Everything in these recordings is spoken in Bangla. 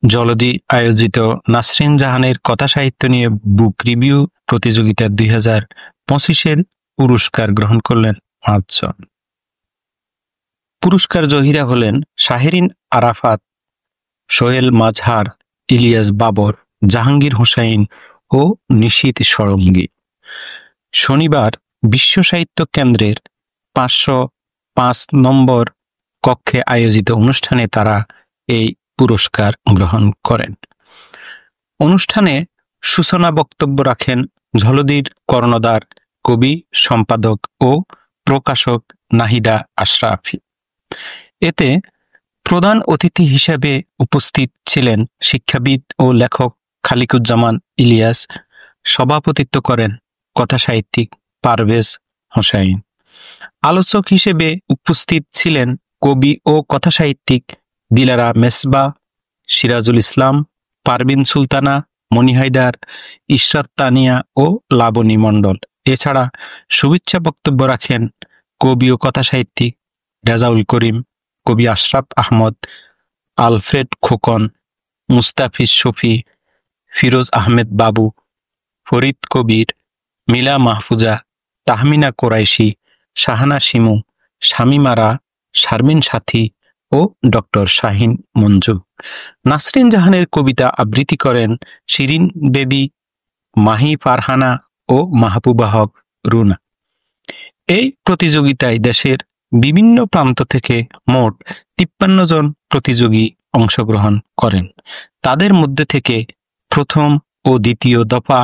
জলদি আয়োজিত নাসরিন জাহানের কথা সাহিত্য নিয়ে বুক রিভিউ প্রতিযোগিতা 2025-এর পুরস্কার গ্রহণ করলেন 5 জন। পুরস্কার জয়ীরা হলেন শাহরিন আরাফাত, সোহেল মাজহার, ইলিয়াস বাবর, জাহাঙ্গীর হোসাইন ও নিশীথ ষড়ঙ্গী। শনিবার বিশ্ব সাহিত্য কেন্দ্রের 505 নম্বর কক্ষে আয়োজিত অনুষ্ঠানে তারা এই পুরস্কার গ্রহণ করেন। অনুষ্ঠানে সূচনা বক্তব্য রাখেন ঝলদির কর্ণধার, কবি, সম্পাদক ও প্রকাশক নাহিদা আশরাফি। এতে প্রধান অতিথি হিসেবে উপস্থিত ছিলেন শিক্ষাবিদ ও লেখক খালিকুজ্জামান ইলিয়াস। সভাপতিত্ব করেন কথাসাহিত্যিক পারভেজ হোসাইন। আলোচক হিসেবে উপস্থিত ছিলেন কবি ও কথাসাহিত্যিক দিলারা মেসবা, সিরাজুল ইসলাম, পারভিন সুলতানা, মনি হায়দার, ইশরাত তানিয়া ও লাবণী মণ্ডল। এছাড়া শুভেচ্ছা বক্তব্য রাখেন কবি ও কথাসাহিত্যিক রেজাউল করিম, কবি আশরাফ আহমদ, আলফ্রেড খোকন, মুস্তাফিজ শফি, ফিরোজ আহমেদ বাবু, ফরিদ কবির, মিলা মাহফুজা, তাহমিনা কোরাইশি, শাহানা শিমু, শামিমারা, শারমিন সাথী ও ডক্টর শাহিন মঞ্জু। নাসরিন জাহানের কবিতা আবৃত্তি করেন শিরিন বেবি, মাহি ফারহানা ও মাহবুবা হক রুনা। এই প্রতিযোগিতায় দেশের বিভিন্ন প্রান্ত থেকে মোট 53 জন প্রতিযোগী অংশগ্রহণ করেন। তাদের মধ্যে থেকে প্রথম ও দ্বিতীয় দফা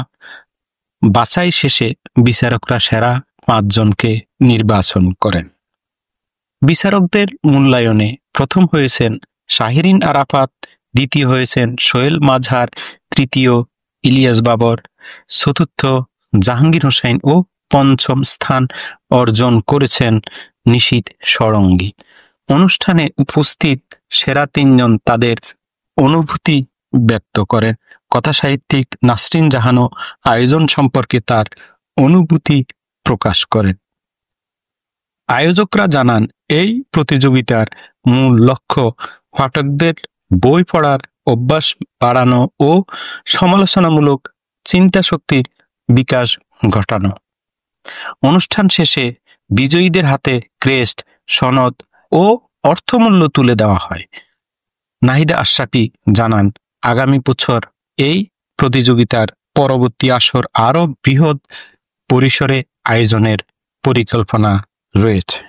বাছাই শেষে বিচারকরা সেরা 5 জনকে নির্বাচন করেন। বিচারকদের মূল্যায়নে প্রথম হয়েছেন শাহরিন আরাফাত, দ্বিতীয় হয়েছেন সোহেল মাজহার, তৃতীয় ইলিয়াস বাবর, চতুর্থ জাহাঙ্গীর হোসাইন ও পঞ্চম স্থান অর্জন করেছেন নিশীথ ষড়ঙ্গী। অনুষ্ঠানে উপস্থিত সেরা 3 জন তাদের অনুভূতি ব্যক্ত করেন। কথাসাহিত্যিক নাসরিন জাহানও আয়োজন সম্পর্কে তার অনুভূতি প্রকাশ করেন। আয়োজকরা জানান, এই প্রতিযোগিতার মূল লক্ষ্য পাঠকদের বই পড়ার অভ্যাস বাড়ানো ও সমালোচনামূলক চিন্তা শক্তির বিকাশ ঘটানো। অনুষ্ঠান শেষে বিজয়ীদের হাতে ক্রেস্ট, সনদ ও অর্থমূল্য তুলে দেওয়া হয়। নাহিদা আশরাফি জানান, আগামী বছর এই প্রতিযোগিতার পরবর্তী আসর আরও বৃহৎ পরিসরে আয়োজনের পরিকল্পনা রয়েছে।